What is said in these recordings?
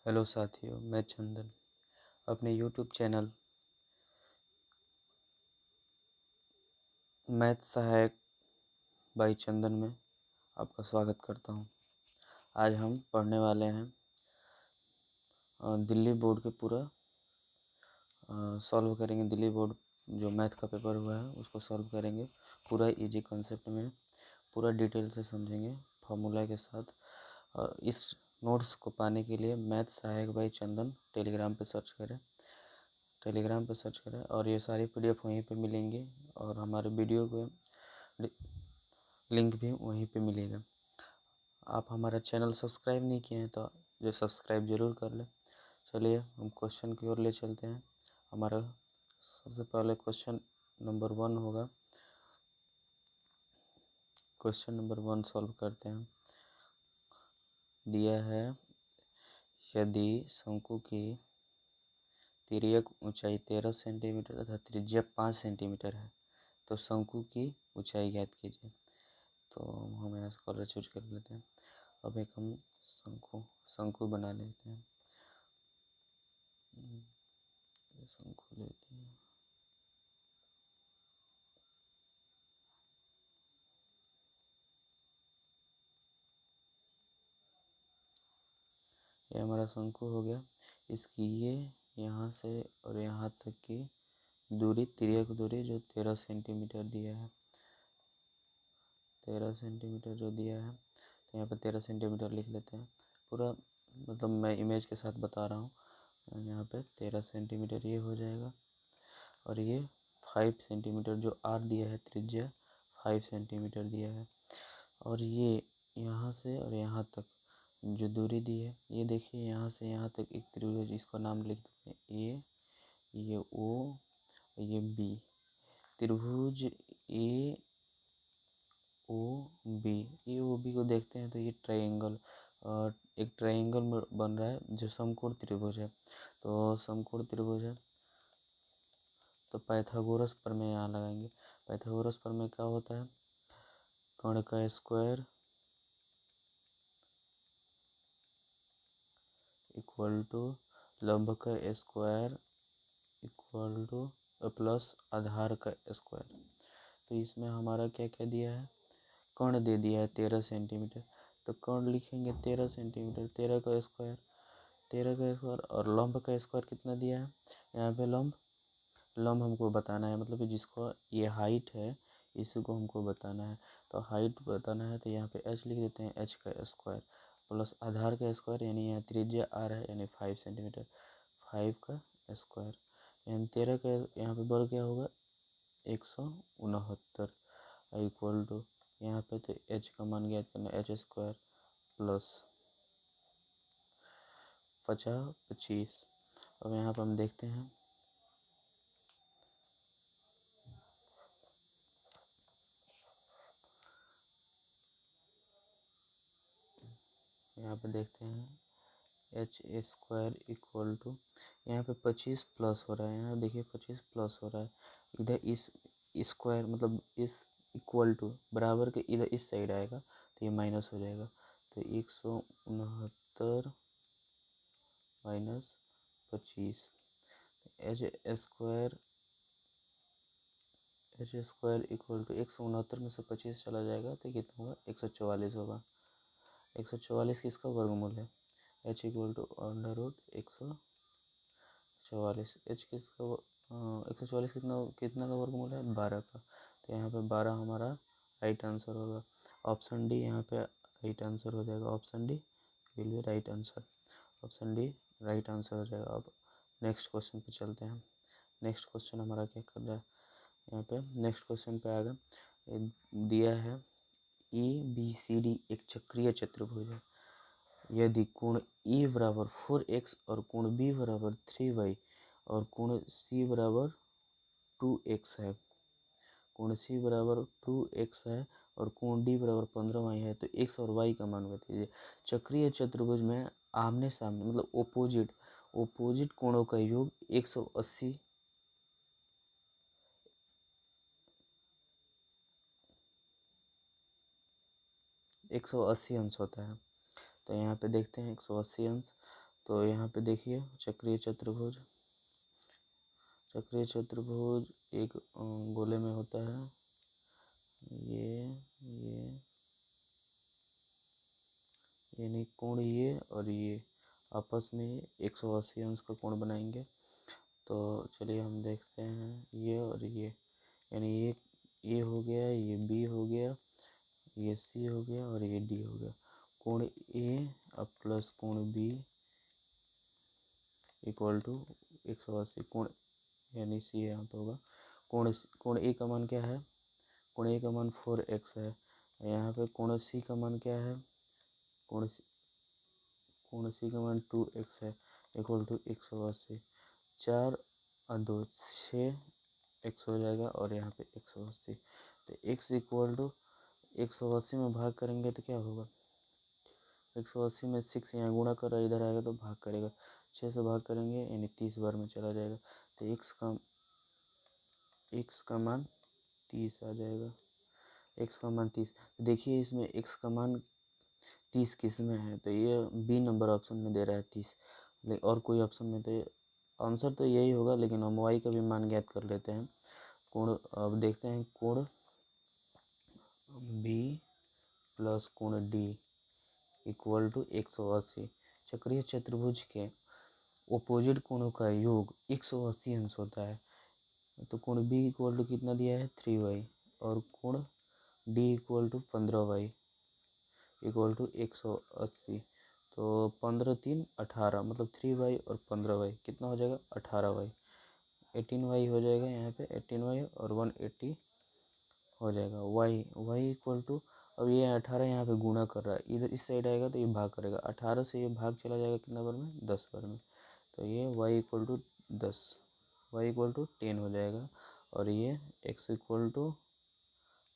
Hello साथियों, मैं चंदन अपने यूट्यूब चैनल मैथ सहायक बाई चंदन में आपका स्वागत करता हूं। आज हम पढ़ने वाले हैं दिल्ली बोर्ड के पूरा सॉल्व करेंगे। दिल्ली बोर्ड जो मैथ का पेपर हुआ है उसको सॉल्व करेंगे पूरा इजी कॉन्सेप्ट में, पूरा डिटेल से समझेंगे फार्मूला के साथ। इस नोट्स को पाने के लिए मैथ सहायक बाई चंदन टेलीग्राम पे सर्च करें और ये सारी PDF वहीं पे मिलेंगे और हमारे वीडियो को लिंक भी वहीं पे मिलेगा। आप हमारा चैनल सब्सक्राइब नहीं किए हैं तो जो सब्सक्राइब ज़रूर कर लें। चलिए हम क्वेश्चन की ओर ले चलते हैं। हमारा सबसे पहले क्वेश्चन नंबर 1 होगा। क्वेश्चन नंबर 1 सॉल्व करते हैं। दिया है, यदि शंकु की तिर्यक ऊंचाई 13 सेंटीमीटर तथा त्रिज्या 5 सेंटीमीटर है तो शंकु की ऊंचाई ज्ञात कीजिए। तो हम यहाँ स्कॉलर चूज कर लेते हैं। अब एक हम शंकु बना लेते हैं। शंकु लेते हैं। ये हमारा शंकु हो गया। इसकी ये यहाँ से और यहाँ तक की दूरी, तिर्यक दूरी जो 13 सेंटीमीटर दिया है, 13 सेंटीमीटर जो दिया है, तो यहाँ पे 13 सेंटीमीटर लिख लेते हैं। पूरा मतलब मैं इमेज के साथ बता रहा हूँ। यहाँ पे 13 सेंटीमीटर ये हो जाएगा और ये 5 सेंटीमीटर जो आर दिया है, त्रिज्या 5 सेंटीमीटर दिया है। और ये यहाँ से और यहाँ तक जो दूरी दी है, ये देखिए यहाँ से यहाँ तक एक त्रिभुज, इसका नाम लिख देते हैं ए, ये ओ, ये बी। त्रिभुज ए ओ बी, ए ओ बी को देखते हैं तो ये ट्रायंगल और एक ट्रायंगल बन रहा है जो समकोण त्रिभुज है। तो समकोण त्रिभुज है तो पाइथागोरस प्रमेय यहाँ लगाएंगे। पाइथागोरस प्रमेय क्या होता है? कर्ण का स्क्वायर इक्वल टू लंब का स्क्वायर इक्वल टू प्लस आधार का स्क्वायर। तो इसमें हमारा क्या क्या दिया है? कर्ण दे दिया है 13 सेंटीमीटर। तो कर्ण लिखेंगे 13 सेंटीमीटर, 13 का स्क्वायर और लंब का स्क्वायर कितना दिया है? यहाँ पे लंब हमको बताना है, मतलब कि जिसको ये हाइट है इसको हमको बताना है। तो हाइट बताना है तो यहाँ पे h लिख देते हैं, h का स्क्वायर प्लस आधार का स्क्वायर, यानी यहाँ त्रिज्या r है यानी 5 सेंटीमीटर, 5 का स्क्वायर यानी 13 का यहाँ पे वर्ग क्या होगा? 169 इक्वल टू यहाँ पे तो h का मान ज्ञात करना, h स्क्वायर प्लस 25। अब यहाँ पर हम देखते हैं, यहाँ पे देखते हैं एच स्क्वायर इक्वल टू, यहाँ पे 25 प्लस हो रहा है, यहाँ देखिए 25 प्लस हो रहा है। इधर इस स्क्वायर मतलब इस इक्वल टू बराबर के इधर इस साइड आएगा तो ये माइनस हो जाएगा। तो 169 minus 25, H square equal to 169 में से 25 चला जाएगा तो कितना होगा? 144 होगा। 144 किसका वर्गमूल है? H equal to under root 144। H किसका 144 कितना का वर्गमूल है? 12 का। तो यहाँ पे 12 हमारा राइट आंसर होगा। ऑप्शन डी यहाँ पे राइट आंसर हो जाएगा। Option D will be right answer. Option D right answer हो जाएगा। अब नेक्स्ट क्वेश्चन पे चलते हैं। नेक्स्ट क्वेश्चन हमारा क्या कर रहा है? यहाँ पे नेक्स्ट क्वेश्चन पे आएगा, दिया है ABCD एक चक्रीय चतुर्भुज है। यदि कोण ए बराबर 4x और कोण बी बराबर 3y और कोण सी बराबर 2x है, कोण सी बराबर 2x है और कोण डी बराबर 15y है तो x और y का मान बताइए। चक्रीय चतुर्भुज में आमने सामने मतलब ओपोजिट कोणों का योग 180 अंश होता है। तो यहाँ पे देखते हैं 180 अंश। तो यहाँ पे देखिए चक्रीय चतुर्भुज एक गोले में होता है, ये यानी कोण ये और ये आपस में 180 अंश का कोण बनाएंगे। तो चलिए हम देखते हैं, ये और ये, यानी ये हो गया, ये बी हो गया, ये सी हो गया और ये डी हो गया। कोण ए अब प्लस कोण बी इक्वल टू 180, कोण यानी सी यहाँ पे होगा। कोण ए का मान क्या है? कोण ए का मान 4x है। यहाँ पे कोण सी का मान क्या है? कोण सी का मान 2x है, इक्वल टू 180। 4 और 2 6 x हो जाएगा और यहाँ पे 180। तो x इक्वल टू 180 में भाग करेंगे तो क्या होगा? 180 में 6 यहाँ गुणा कर रहा है, इधर आएगा तो भाग करेगा, 6 से भाग करेंगे यानी 30 बार में चला जाएगा। तो x का मान 30 आ जाएगा। x का मान 30। देखिए इसमें x का मान 30 किस में है? तो ये बी नंबर ऑप्शन में दे रहा है 30, और कोई ऑप्शन में तो आंसर तो यही होगा, लेकिन हम y का भी मान ज्ञात कर लेते हैं। कोण अब देखते हैं, कोण b प्लस कोण d इक्वल टू 180। चक्रीय चतुर्भुज के ओपोजिट कोणों का योग 180 अंश होता है। तो कोण b इक्वल टू कितना दिया है? 3y, और कोण d equal to 15y equal to 180। तो 15 3 18, मतलब 3y और 15y कितना हो जाएगा? 18y, 18y हो जाएगा यहाँ पे, 18y और 180 हो जाएगा। y इक्वल टू, अब ये 18 यहाँ पे गुणा कर रहा है, इधर इस साइड आएगा तो ये भाग करेगा, 18 से ये भाग चला जाएगा कितना बार में? 10 बार में। तो ये y equal to 10, y equal to 10 हो जाएगा, और ये x इक्वल टू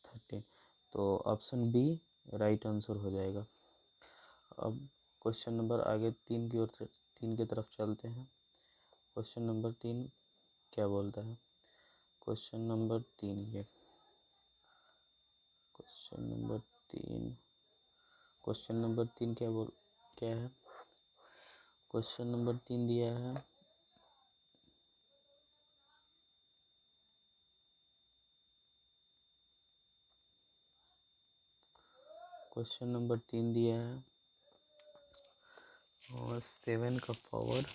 13। तो ऑप्शन बी राइट आंसर हो जाएगा। अब क्वेश्चन नंबर आगे 3 की तरफ चलते हैं। क्वेश्चन नंबर 3 क्या बोलता है? क्वेश्चन नंबर 3 ये क्वेश्चन नंबर 3 क्या है? क्वेश्चन नंबर 3 दिया है, क्वेश्चन नंबर 3 दिया है और 7 का पावर,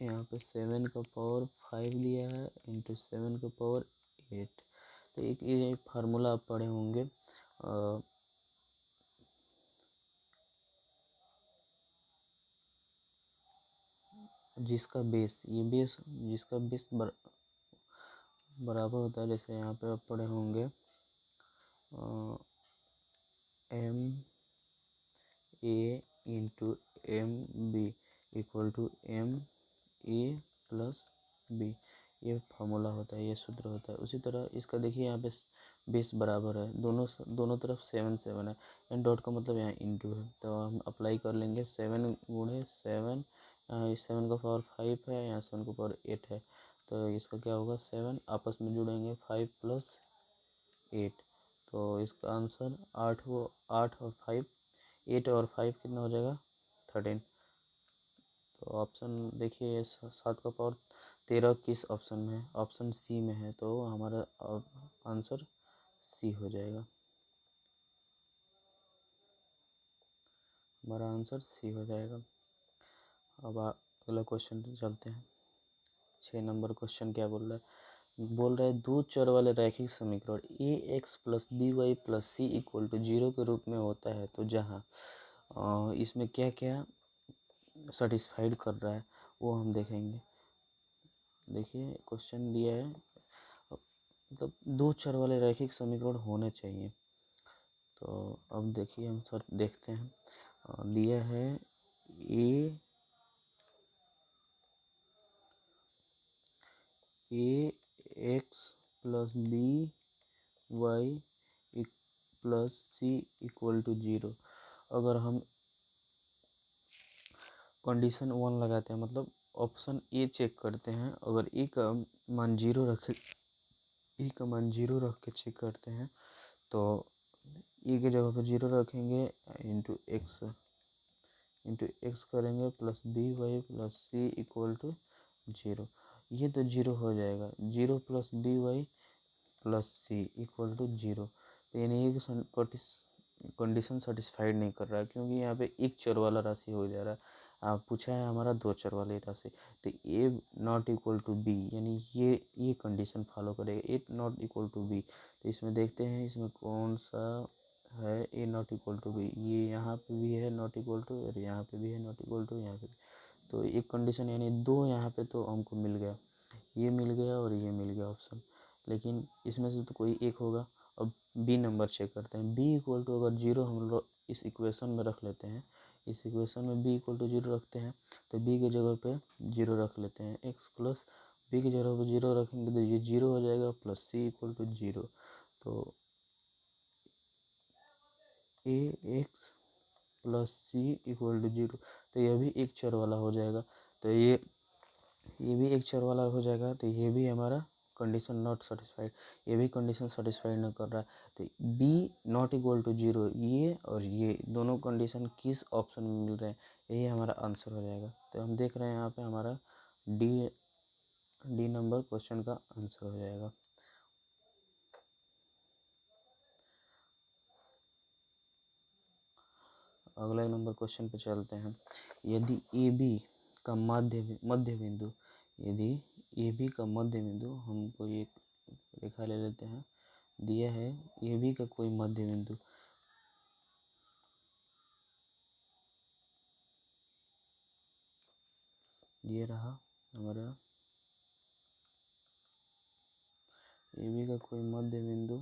यहाँ पे 7 का पावर 5 लिया है इंटू 7 का पावर 8। तो एक ये फार्मूला आप पढ़े होंगे, जिसका बेस बराबर होता है। जैसे यहाँ पे आप पढ़े होंगे M A into M B equal to M A plus B, ये फार्मूला होता है, ये सूत्र होता है। उसी तरह इसका देखिए यहाँ पे बेस बराबर है, दोनों तरफ 7 7 है, एन डॉट का मतलब यहाँ इंटू है, तो हम अप्लाई कर लेंगे 7 गुणे 7, इस 7 का पावर 5 है, यहाँ 7 का पावर 8 है, तो इसका क्या होगा? 7 आपस में जुड़ेंगे, 5 प्लस 8, तो इसका आंसर 8 और 5, 8 और 5 कितना हो जाएगा? 13। तो ऑप्शन देखिए, ये 7 का पावर 13 किस ऑप्शन में है? ऑप्शन सी में है, तो हमारा आंसर सी हो जाएगा। हमारा आंसर सी हो जाएगा। अब अगला क्वेश्चन चलते हैं। 6 नंबर क्वेश्चन क्या बोल रहा है? बोल रहा है दो चर वाले रैखिक समीकरण a x plus B Y plus C equal to 0 के रूप में होता है, तो जहाँ इसमें क्या क्या सेटिस्फाइड कर रहा है वो हम देखेंगे। देखिए क्वेश्चन दिया है, मतलब दो चर वाले रैखिक समीकरण होने चाहिए। तो अब देखिए हम सर देखते हैं, दिया है a x plus B Y plus C equal to 0। अगर हम कंडीशन 1 लगाते हैं, मतलब ऑप्शन ए चेक करते हैं, अगर ए का मान 0 रख के चेक करते हैं, तो ए के जगह पर 0 रखेंगे इंटू एक्स इंटू एक्स करेंगे plus B Y plus C equal to 0। ये तो 0 हो जाएगा, 0 plus B Y plus C equal to 0। तो यानी ये कंडीशन सेटिस्फाइड नहीं कर रहा है, क्योंकि यहाँ पे एक चर वाला राशि हो जा रहा है। आप पूछा है हमारा दो चर वाली राशि, तो ए नॉट इक्वल टू बी, यानी ये कंडीशन फॉलो करेगा, ए नॉट इक्वल टू बी। तो इसमें देखते हैं इसमें कौन सा है ए नॉट इक्वल टू बी। ये यहाँ पे भी है नॉट इक्वल टू, और यहाँ पे भी है नॉट इक्वल टू, यहाँ पे भी। तो एक कंडीशन यानी दो यहाँ पे तो हमको मिल गया, ये मिल गया और ये मिल गया ऑप्शन, लेकिन इसमें से तो कोई एक होगा। अब बी नंबर चेक करते हैं। बी इक्वल टू अगर 0 हम लोग इस इक्वेशन में रख लेते हैं, इस इक्वेशन में बी इक्वल टू 0 रखते हैं, तो बी की जगह पे 0 रख लेते हैं। एक्स प्लस बी की जगह पे 0 रखेंगे तो ये 0 हो जाएगा, प्लस सी इक्वल टू 0। तो a x plus C equal to 0। तो यह भी एक चर वाला हो जाएगा। तो ये भी एक चर वाला हो जाएगा। तो ये भी हमारा कंडीशन नॉट सेटिस्फाइड, ये भी कंडीशन सेटिस्फाइड नहीं कर रहा है। तो बी नॉट इक्वल टू 0, ये और ये दोनों कंडीशन किस ऑप्शन में मिल रहे हैं, यही हमारा आंसर हो जाएगा। तो हम देख रहे हैं यहाँ पे हमारा डी नंबर क्वेश्चन का आंसर हो जाएगा। अगला नंबर क्वेश्चन पे चलते हैं। यदि ए बी का मध्य बिंदु, यदि ए बी का मध्य बिंदु, हम कोई एक रेखा ले लेते हैं, दिया है ए बी का कोई मध्य बिंदु, ये रहा हमारा ए बी का कोई मध्य बिंदु,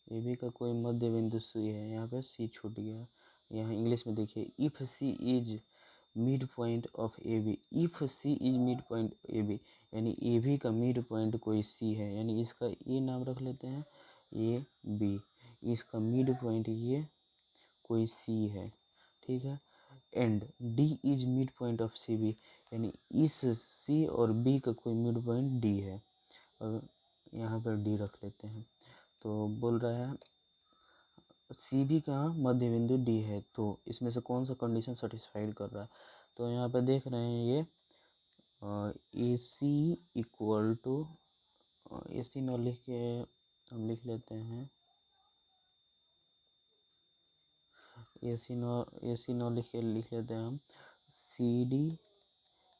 ए बी का कोई मध्य बिंदु सी है। यहाँ पे सी छूट गया। यहाँ इंग्लिश में देखिए, if C is mid point of A B, if C is mid point A B, यानी ए बी का मिड पॉइंट कोई सी है, यानी इसका ए नाम रख लेते हैं, ए बी, इसका मिड पॉइंट ये कोई सी है, ठीक है। And D is mid point of C B, यानी इस सी और बी का कोई मिड पॉइंट डी है, और यहाँ पर डी रख लेते हैं। तो बोल रहा है सी बी का मध्य बिंदु डी है, तो इसमें से कौन सा कंडीशन सेटिस्फाइड कर रहा है। तो यहाँ पे देख रहे हैं ये ए सी इक्वल टू, ए सी न लिख के हम लिख लेते हैं, ए सी न लिख लेते हैं हम, C D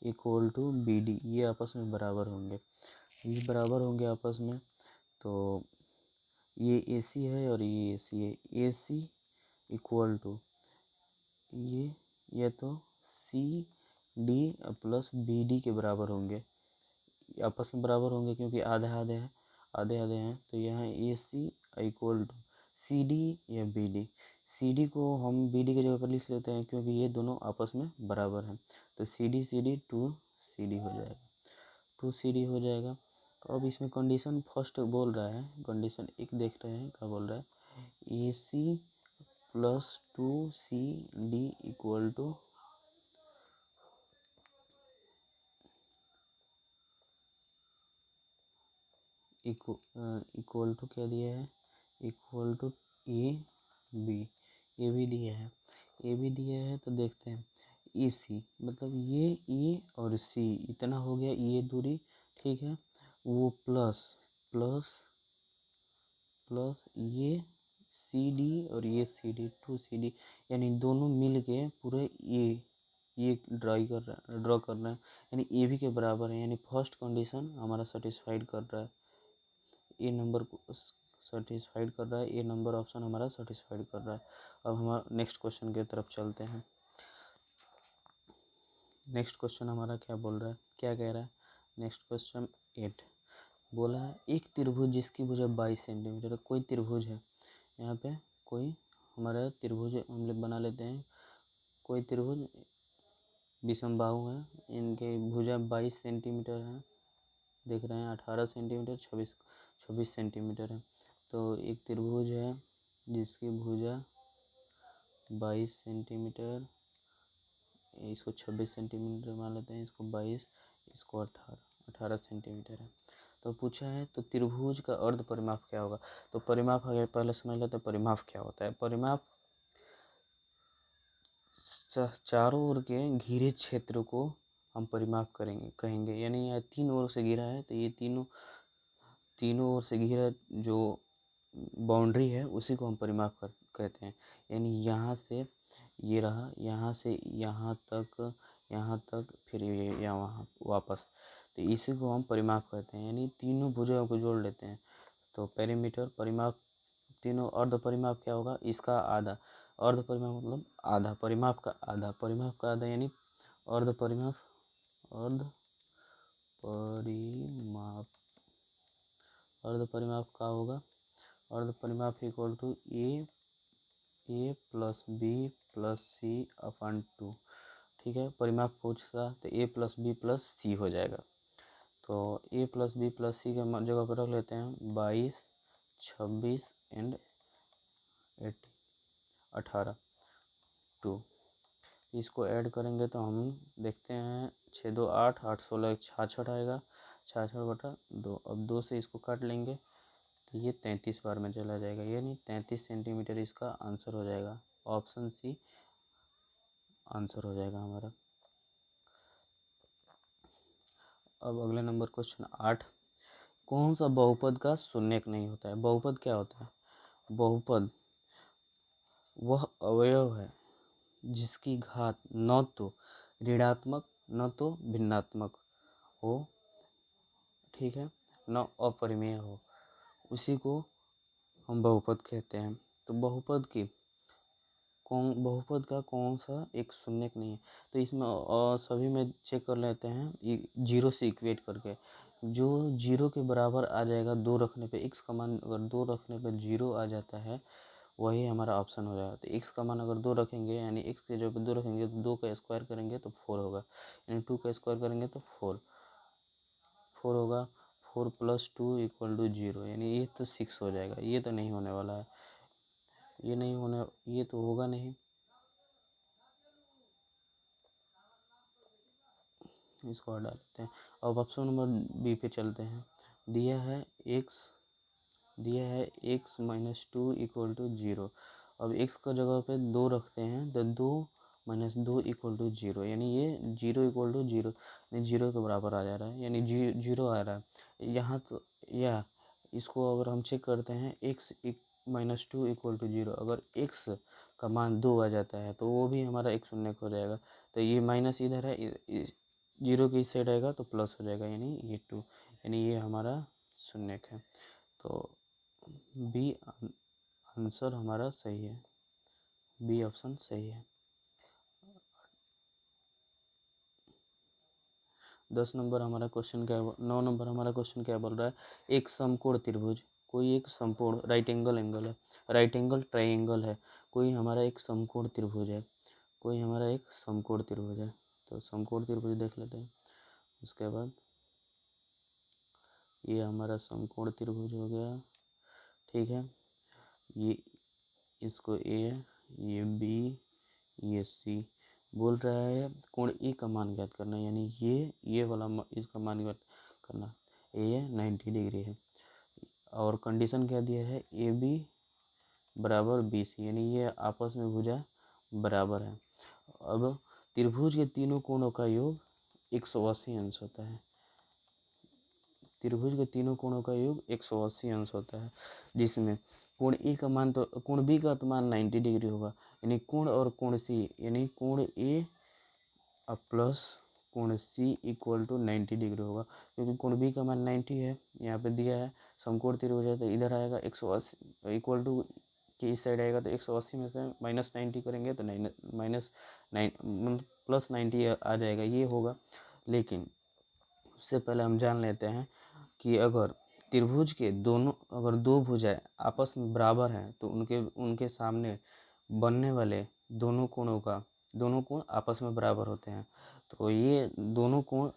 equal to B D, ये आपस में बराबर होंगे, ये बराबर होंगे आपस में। तो ये ए सी है और ये ए सी है, ए सी इक्वल टू ये तो C D plus B D के बराबर होंगे, आपस में बराबर होंगे क्योंकि आधे आधे हैं, आधे आधे हैं। तो यहाँ ए सी इक्वल टू सी डी या बी डी, सी डी को हम बी डी की जगह पर लिख लेते हैं क्योंकि ये दोनों आपस में बराबर हैं। तो सी डी टू सी डी हो जाएगा, टू सी डी हो जाएगा। तो अब इसमें कंडीशन फर्स्ट बोल रहा है, कंडीशन एक देख रहे हैं क्या बोल रहा है, a c plus two C D equal to equal to क्या दिया है, equal to A b, a भी दिया है, ए भी दिया है। तो देखते हैं ए सी, मतलब ये ए और सी इतना हो गया, ये दूरी, ठीक है, वो प्लस प्लस प्लस ये सी डी और ये सी डी, टू सी डी, यानी दोनों मिल के पूरे ये ड्रॉ कर रहे हैं, यानी ए भी के बराबर है, यानी फर्स्ट कंडीशन हमारा सेटिस्फाइड कर रहा है, ए नंबर को सेटिस्फाइड कर रहा है, ए नंबर ऑप्शन हमारा सेटिस्फाइड कर रहा है। अब हमारा नेक्स्ट क्वेश्चन की तरफ चलते हैं। नेक्स्ट क्वेश्चन हमारा क्या बोल रहा है, क्या कह रहा है, नेक्स्ट क्वेश्चन 8 बोला है, एक त्रिभुज जिसकी भुजा 22 सेंटीमीटर है, कोई त्रिभुज है, यहाँ पे कोई हमारा त्रिभुज हम लोग बना लेते हैं, कोई त्रिभुज विषम बाहु है, इनके भुजा 22 सेंटीमीटर है, देख रहे हैं 18 सेंटीमीटर 26 सेंटीमीटर है। तो एक त्रिभुज है जिसकी भुजा 22 सेंटीमीटर, इसको 26 सेंटीमीटर मान लेते हैं, इसको 22, इसको 18 सेंटीमीटर है। तो पूछा है तो त्रिभुज का अर्ध परिमाप क्या होगा। तो परिमाप है, पहले समझ लेते हैं परिमाप क्या होता है। परिमाप चारों ओर के घिरे क्षेत्र को हम परिमाप कहेंगे। यानी यह 3 ओर से घिरा है तो ये तीनों ओर से घिरा जो बाउंड्री है उसी को हम परिमाप कहते हैं। यानी यहाँ से ये रहा, यहाँ से यहाँ तक फिर ये यहाँ वहाँ वापस, तो इसी को हम परिमाप कहते हैं। यानी तीनों भुजाओं को जोड़ लेते हैं तो पेरीमीटर परिमाप। तीनों अर्ध परिमाप क्या होगा, इसका आधा। अर्ध परिमाप मतलब आधा, परिमाप का आधा, परिमाप का आधा यानी अर्ध परिमाप। अर्ध परिमाप का होगा, अर्ध परिमाप equal to A plus B plus C upon 2। ठीक है, परिमाप पूछा तो A plus B plus C हो जाएगा। तो A plus B plus C के जगह पर रख लेते हैं 22, 26 एंड 18 2। इसको ऐड करेंगे तो हम देखते हैं 6 2 8 8 16 66 आएगा, 66/2। अब 2 से इसको काट लेंगे तो ये 33 बार में चला जाएगा, यानी 33 सेंटीमीटर इसका आंसर हो जाएगा। ऑप्शन सी आंसर हो जाएगा हमारा। अब अगले नंबर क्वेश्चन 8, कौन सा बहुपद का शून्यक नहीं होता है। बहुपद क्या होता है, बहुपद वह अवयव है जिसकी घात न तो ऋणात्मक न तो भिन्नात्मक हो, ठीक है, न अपरिमेय हो, उसी को हम बहुपद कहते हैं। तो बहुपद का कौन सा एक शून्यक नहीं है। तो इसमें सभी में चेक कर लेते हैं जीरो से इक्वेट करके। जो जीरो के बराबर आ जाएगा 2 रखने पे, x का मान अगर 2 रखने पे 0 आ जाता है, वही हमारा ऑप्शन हो जाएगा। तो x का मान अगर 2 रखेंगे, यानी x के जगह पे 2 रखेंगे तो 2 का स्क्वायर करेंगे तो 4 होगा, यानी 2 का स्क्वायर करेंगे तो 4 होगा। 4 + 2 = 0, यानी ये तो 6 हो जाएगा। ये तो नहीं होने वाला है, ये तो होगा नहीं। इसको हटा देते हैं। अब ऑप्शन नंबर बी पे चलते हैं। दिया है x - 2 = 0। अब x का जगह पे 2 रखते हैं तो 2 - 2 = 0, यानी ये 0 = 0, यानी 0 के बराबर आ जा रहा है, यानी 0 आ रहा है यहाँ। तो या इसको अगर हम चेक करते हैं x - 2 = 0, अगर x का मान 2 आ जाता है तो वो भी हमारा एक शून्य हो जाएगा। तो ये माइनस इधर है, 0 की इस साइड आएगा तो प्लस हो जाएगा, यानी ये 2, यानी ये हमारा शून्यक है। तो बी आंसर हमारा सही है, बी ऑप्शन सही है। 10 नंबर हमारा क्वेश्चन क्या, 9 नंबर हमारा क्वेश्चन क्या बोल रहा है। एक समकोण त्रिभुज, कोई एक समकोण राइट एंगल ट्राइंगल है, कोई हमारा एक समकोण त्रिभुज है, तो समकोण त्रिभुज देख लेते हैं। उसके बाद ये हमारा समकोण त्रिभुज हो गया, ठीक है। ये इसको ए, ये बी, ये सी बोल रहा है कोण ए का मान ज्ञात करना, यानी ये वाला इसका मान ज्ञात करना। ए 90 डिग्री है और कंडीशन क्या दिया है, ए बी बराबर बी सी, यानी ये आपस में भुजा बराबर है। अब त्रिभुज के तीनों कोणों का योग 180 अंश होता है। त्रिभुज के तीनों कोणों का योग 180 अंश होता है, जिसमें कोण ए का मान तो कोण बी का तो मान 90 डिग्री होगा, यानी कोण और कोण सी, यानी कोण ए प्लस कोण सी = 90 डिग्री होगा, क्योंकि कोण बी का मान 90 है, यहाँ पे दिया है। समकोण त्रिभुज है तो इधर आएगा 180 इक्वल टू के इस साइड आएगा तो 180 में से -90 करेंगे तो +90 आ जाएगा, ये होगा। लेकिन उससे पहले हम जान लेते हैं कि अगर त्रिभुज के अगर दो भुजाएं आपस में बराबर हैं तो उनके सामने बनने वाले दोनों कोण आपस में बराबर होते हैं। तो ये दोनों कोण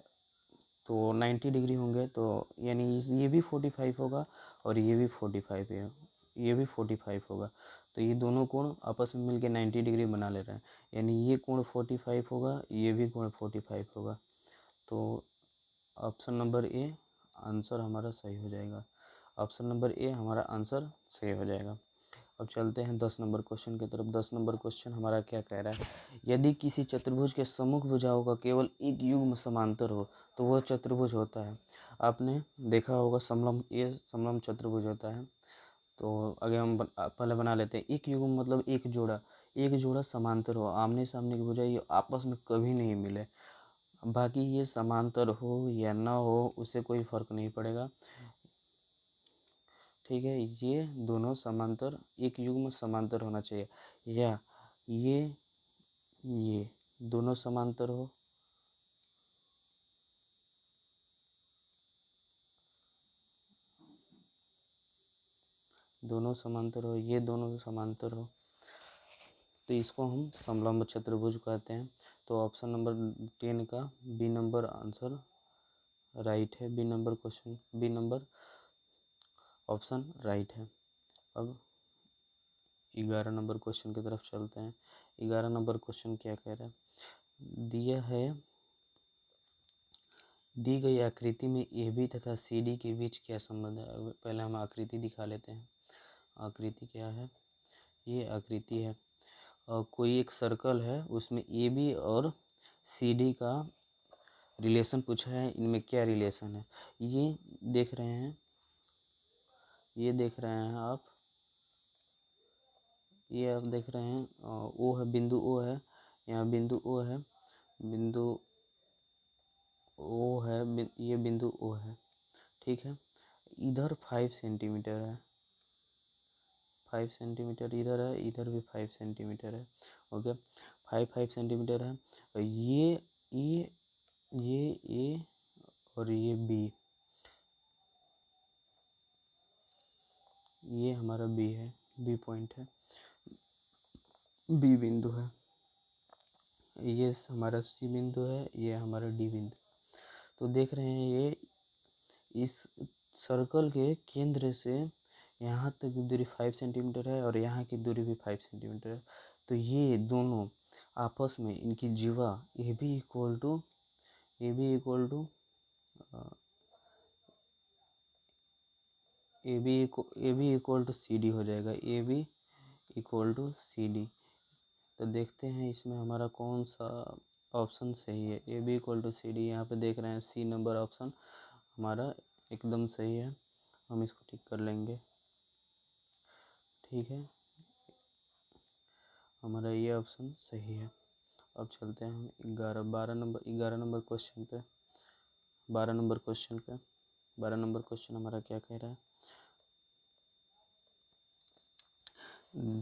तो 90 डिग्री होंगे, तो यानी ये भी 45 होगा और ये भी 45 है, ये भी 45 होगा। तो ये दोनों कोण आपस में मिलके 90 डिग्री बना ले रहे हैं, यानी ये कोण 45 होगा, ये भी कोण 45 होगा। तो ऑप्शन नंबर ए आंसर हमारा सही हो जाएगा। ऑप्शन नंबर ए हमारा आंसर सही हो जाएगा। अब चलते हैं 10 नंबर क्वेश्चन की तरफ। 10 नंबर क्वेश्चन हमारा क्या कह रहा है, यदि किसी चतुर्भुज के सम्मुख भुजाओं का केवल एक युग्म समांतर हो तो वह चतुर्भुज होता है। आपने देखा होगा समलंब, ये समलंब चतुर्भुज होता है। तो आगे हम पहले बना लेते हैं। एक युग्म मतलब एक जोड़ा समांतर हो, आमने सामने की भुजा ये आपस में कभी नहीं मिले। बाकी ये समांतर हो या ना हो उससे कोई फर्क नहीं पड़ेगा, ठीक है। ये दोनों समांतर, एक युग्म समांतर होना चाहिए, या ये दोनों समांतर हो, दोनों समांतर हो, ये दोनों समांतर हो, तो इसको हम समलंब चतुर्भुज कहते हैं। तो ऑप्शन नंबर 10 का बी नंबर आंसर राइट है। B number question, B number option right है। अब 11 नंबर क्वेश्चन की तरफ चलते हैं। 11 नंबर क्वेश्चन क्या कह रहा है, दिया है दी गई आकृति में ए बी तथा सी डी के बीच क्या संबंध है। पहले हम आकृति दिखा लेते हैं। आकृति क्या है, ये आकृति है और कोई एक सर्कल है, उसमें ए बी और सी डी का रिलेशन पूछा है, इनमें क्या रिलेशन है। ये देख रहे हैं, ये देख रहे हैं आप, ये आप देख रहे हैं ओ है, बिंदु ओ है, यहाँ बिंदु ओ है, बिंदु ओ है, ये बिंदु ओ है, ठीक है। इधर 5 सेंटीमीटर है, 5 सेंटीमीटर इधर है, इधर भी 5 सेंटीमीटर है, ओके। 5 सेंटीमीटर है और ये ए और ये बी, ये हमारा बी है, बी पॉइंट है, बी बिंदु है। ये हमारा सी बिंदु है, ये हमारा डी बिंदु। तो देख रहे हैं ये इस सर्कल के केंद्र से यहाँ तक की दूरी 5 सेंटीमीटर है और यहाँ की दूरी भी 5 सेंटीमीटर है। तो ये दोनों आपस में इनकी जीवा A B equal to A B equal to C D हो जाएगा, A B equal to C D. तो देखते हैं इसमें हमारा कौन सा ऑप्शन सही है। A B equal to C D, यहाँ पे देख रहे हैं सी नंबर ऑप्शन हमारा एकदम सही है, हम इसको टिक कर लेंगे, ठीक है, हमारा ये ऑप्शन सही है। अब चलते हैं हम 11 नंबर क्वेश्चन पे। 12 नंबर क्वेश्चन पे 12 नंबर क्वेश्चन हमारा क्या कह रहा है,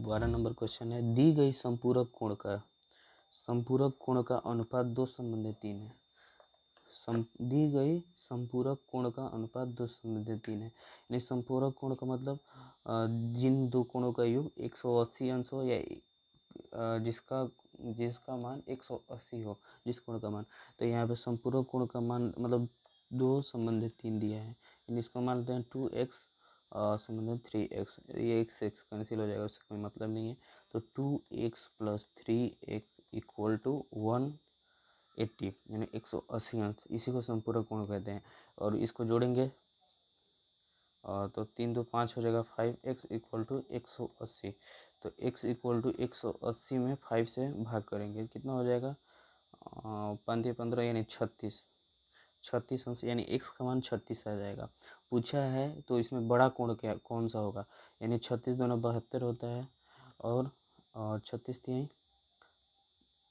12 नंबर क्वेश्चन है, दी गई संपूरक कोण का अनुपात 2:3 है। दी गई संपूरक कोण का अनुपात 2:3 है। यानी संपूरक कोण का मतलब जिन दो कोणों का योग 180 अंश हो या जिसका मान 180 हो, जिस कोण का मान। तो यहाँ पे संपूरक कोण का मान मतलब 2:3 दिया है, यानी इसका मान लेते हैं 2x संबंधित 3x, ये x कैंसिल हो जाएगा, उससे कोई मतलब नहीं है। तो 2x + 3x इक्वल टू 180 यानी 180 अंश, इसी को संपूरक कोण कहते हैं। और इसको जोड़ेंगे तो 3 2 5 हो जाएगा, 5x इक्वल टू 180। तो x इक्वल टू 180 में 5 से भाग करेंगे, कितना हो जाएगा 5 15 यानी 36 अंश, यानी x का मान 36 आ जाएगा। पूछा है तो इसमें बड़ा कोण क्या कौन सा होगा, यानी 36 दूना 72 होता है और 36 3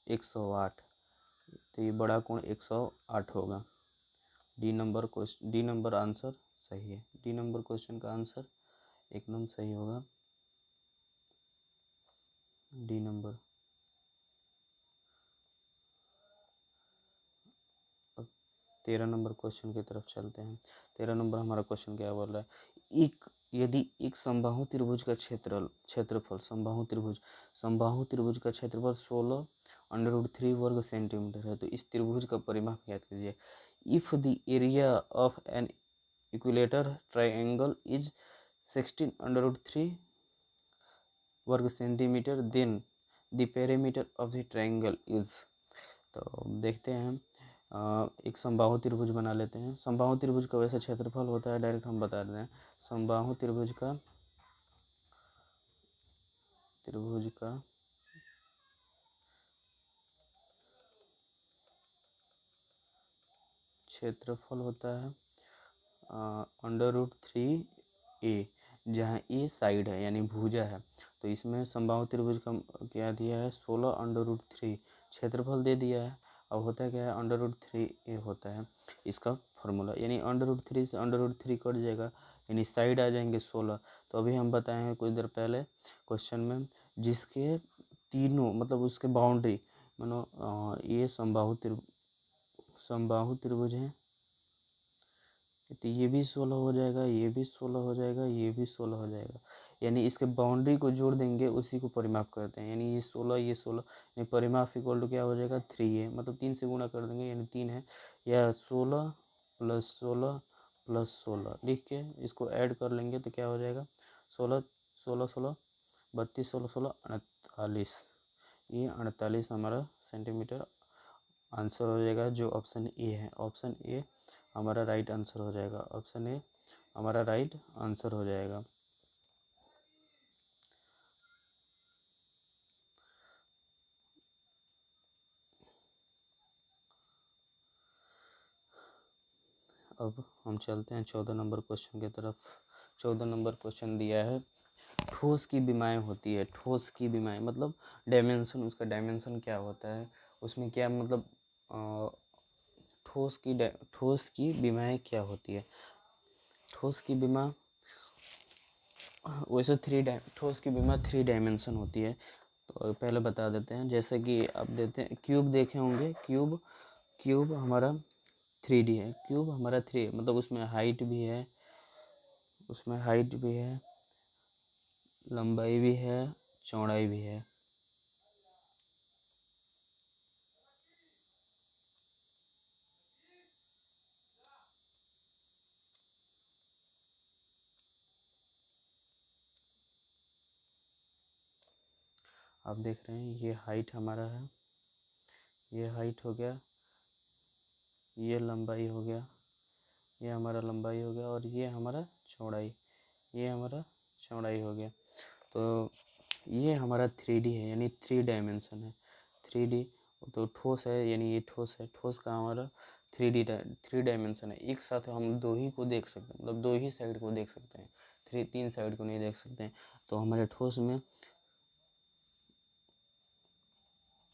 108, तो ये बड़ा कोण 108 होगा। डी नंबर आंसर सही है। डी नंबर क्वेश्चन का आंसर एकदम सही होगा, डी नंबर। अब 13 नंबर क्वेश्चन की तरफ चलते हैं। 13 नंबर हमारा क्वेश्चन क्या बोल रहा है, यदि एक समबाहु त्रिभुज का क्षेत्रफल समबाहु त्रिभुज का क्षेत्रफल 16√3 वर्ग सेंटीमीटर है, तो इस त्रिभुज का परिमाप ज्ञात कीजिए। If the area of an equilateral triangle is 16√3 वर्ग centimetre, then the perimeter of the triangle is. तो देखते हैं एक समबाहु त्रिभुज बना लेते हैं। समबाहु त्रिभुज का वैसे क्षेत्रफल होता है, डायरेक्ट हम बता रहे हैं। समबाहु त्रिभुज का क्षेत्रफल होता है √3a, जहाँ ए साइड है यानी भुजा है। तो इसमें समबाहु त्रिभुज का क्या दिया है 16√3 क्षेत्रफल दे दिया है। अब होता क्या है √3a होता है इसका फॉर्मूला, यानी √3 से √3 कट जाएगा, यानी साइड आ जाएंगे 16। तो अभी हम बताए हैं कुछ देर पहले क्वेश्चन में, जिसके तीनों मतलब उसके बाउंड्री मानो ये समबाहु त्रिभुज है, तो ये भी 16 हो जाएगा, ये भी 16 हो जाएगा, ये भी 16 हो जाएगा। यानी इसके बाउंड्री को जोड़ देंगे, उसी को परिमाप करते हैं। यानी ये 16 ये 16, यानी परिमाप इक्वल टू क्या हो जाएगा 3 है, मतलब 3 से गुणा कर देंगे यानी 3 है, या 16 + 16 + 16 लिख के इसको ऐड कर लेंगे तो क्या हो जाएगा 16 16 16 32 16 16 48, ये 48 हमारा सेंटीमीटर आंसर हो जाएगा, जो ऑप्शन ए है। ऑप्शन ए हमारा राइट आंसर हो जाएगा। ऑप्शन ए हमारा राइट आंसर हो जाएगा। अब हम चलते हैं 14 नंबर क्वेश्चन की तरफ। 14 नंबर क्वेश्चन दिया है ठोस की विमाएँ होती है। ठोस की विमाएँ मतलब डायमेंशन, उसका डायमेंशन क्या होता है, उसमें क्या मतलब ठोस की विमाएँ क्या होती है। ठोस की विमा वैसे ठोस की विमा 3 डायमेंशन होती है। तो पहले बता देते हैं, जैसे कि आप देते हैं क्यूब देखे होंगे, क्यूब हमारा 3D है। क्यूब हमारा 3 मतलब उसमें हाइट भी है, लंबाई भी है, चौड़ाई भी है। आप देख रहे हैं ये हाइट हमारा है, ये हाइट हो गया, ये लंबाई हो गया, ये हमारा लंबाई हो गया, और ये हमारा चौड़ाई हो गया। तो ये हमारा 3D है, यानी 3 डायमेंशन है। 3D तो ठोस है, यानी ये ठोस है। ठोस का हमारा 3 डायमेंशन है। एक साथ हम दो ही को देख सकते हैं, मतलब दो ही साइड को देख सकते हैं, 3 साइड को नहीं देख सकते हैं। तो हमारे ठोस में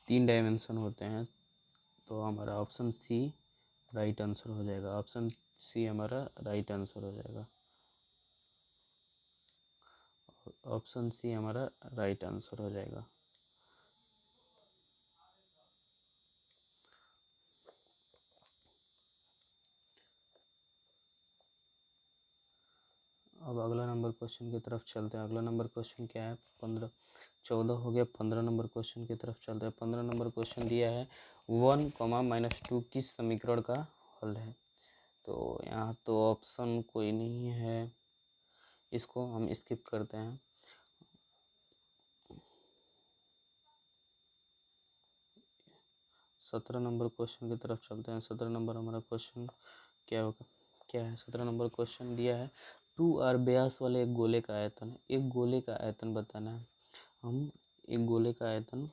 3 डायमेंशन होते हैं। तो हमारा ऑप्शन सी राइट आंसर हो जाएगा। ऑप्शन सी हमारा राइट आंसर हो जाएगा। ऑप्शन सी हमारा राइट आंसर हो जाएगा। अब अगला नंबर क्वेश्चन की तरफ चलते हैं। अगला नंबर क्वेश्चन क्या है 14 हो गया। 15 नंबर क्वेश्चन की तरफ चलते हैं। 15 नंबर क्वेश्चन दिया है 1, -2 किस समीकरण का हल है। तो यहाँ तो ऑप्शन कोई नहीं है, इसको हम स्किप करते हैं। सत्रह नंबर क्वेश्चन की तरफ चलते हैं। 17 नंबर हमारा क्वेश्चन क्या होगा, क्या है 17 नंबर क्वेश्चन दिया है 2r व्यास वाले एक गोले का आयतन, एक गोले का आयतन बताना है। हम एक गोले का आयतन,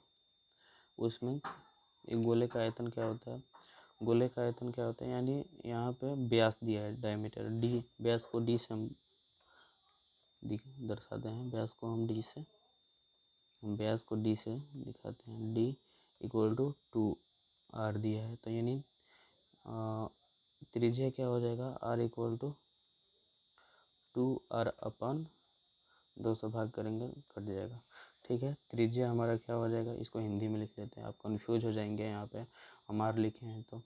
उसमें एक गोले का आयतन क्या होता है, गोले का आयतन क्या होता है, यानी यहाँ पे व्यास दिया है डायमीटर डी, व्यास को डी से हम दर्शाते हैं, व्यास को हम डी से दिखाते हैं। डी इक्वल टू 2r दिया है, तो यानी त्रिज्या क्या हो जाएगा r इक्वल टू 2r अपन 2 से भाग करेंगे कट जाएगा। ठीक है, त्रिज्या हमारा क्या हो जाएगा, इसको हिंदी में लिख लेते हैं, आप कंफ्यूज हो जाएंगे यहाँ पे हम r लिखे हैं तो।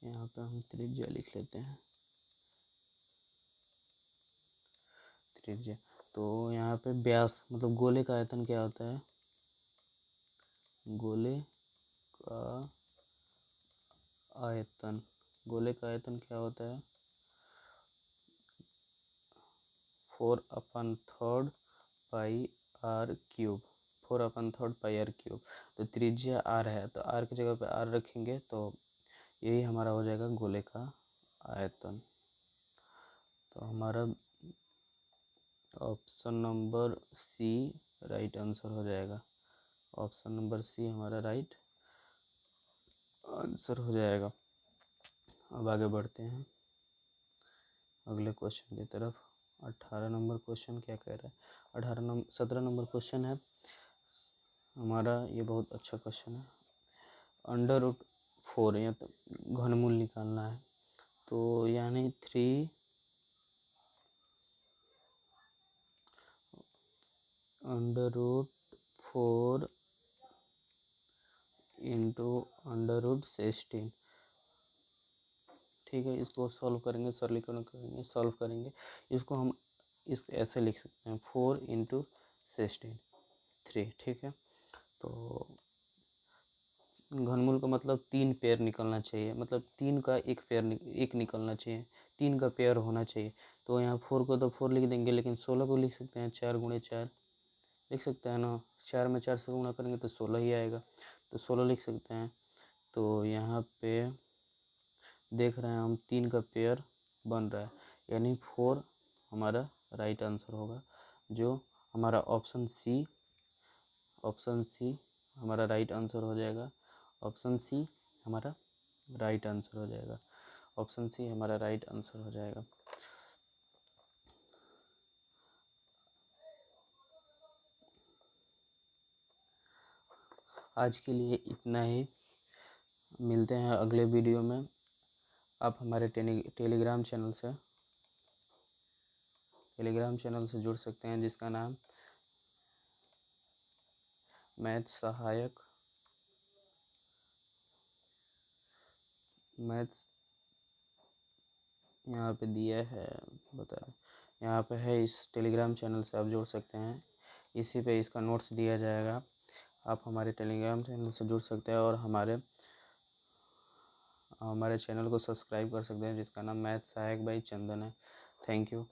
यहाँ पे हम त्रिज्या लिख लेते हैं, त्रिज्या। तो यहाँ पे व्यास मतलब गोले का आयतन क्या होता है, गोले का आयतन, गोले का आयतन क्या होता है 4/3 pi r cube, 4/3 pi r cube. तो त्रिज्या आर है तो आर की जगह पे आर रखेंगे तो यही हमारा हो जाएगा गोले का आयतन। तो हमारा option number C right answer हो जाएगा। ऑप्शन नंबर सी हमारा राइट आंसर हो जाएगा। अब आगे बढ़ते हैं अगले क्वेश्चन की तरफ। 18 नंबर क्वेश्चन क्या कह रहा है? 17 नंबर क्वेश्चन है हमारा, ये बहुत अच्छा क्वेश्चन है। √4 या तो घनमूल निकालना है, तो यानी 3 √4 × √16। ठीक है, इसको सॉल्व करेंगे, सरलीकरण करेंगे, सॉल्व करेंगे। इसको हम ऐसे लिख सकते हैं 4 × 16 3। ठीक है, तो घनमूल का मतलब 3 पेयर निकलना चाहिए, मतलब 3 का एक निकलना चाहिए, 3 का पेयर होना चाहिए। तो यहाँ 4 को तो 4 लिख देंगे, लेकिन 16 को लिख सकते हैं 4 × 4 लिख सकते हैं ना। 4 में 4 से गुणा करेंगे तो 16 ही आएगा, तो 16 लिख सकते हैं। तो यहाँ पे देख रहे हैं हम 3 का पेयर बन रहा है, यानी 4 हमारा राइट आंसर होगा, जो हमारा ऑप्शन सी हमारा राइट आंसर हो जाएगा। ऑप्शन सी हमारा राइट आंसर हो जाएगा। ऑप्शन सी हमारा राइट आंसर हो जाएगा। आज के लिए इतना ही, मिलते हैं अगले वीडियो में। आप हमारे टेलीग्राम चैनल से जुड़ सकते हैं, जिसका नाम मैथ सहायक मैथ्स यहाँ पे दिया है, बता यहाँ पे है। इस टेलीग्राम चैनल से आप जुड़ सकते हैं, इसी पे इसका नोट्स दिया जाएगा। आप हमारे टेलीग्राम चैनल से जुड़ सकते हैं और हमारे चैनल को सब्सक्राइब कर सकते हैं, जिसका नाम मैथ सहायक बाई चंदन है। Thank you.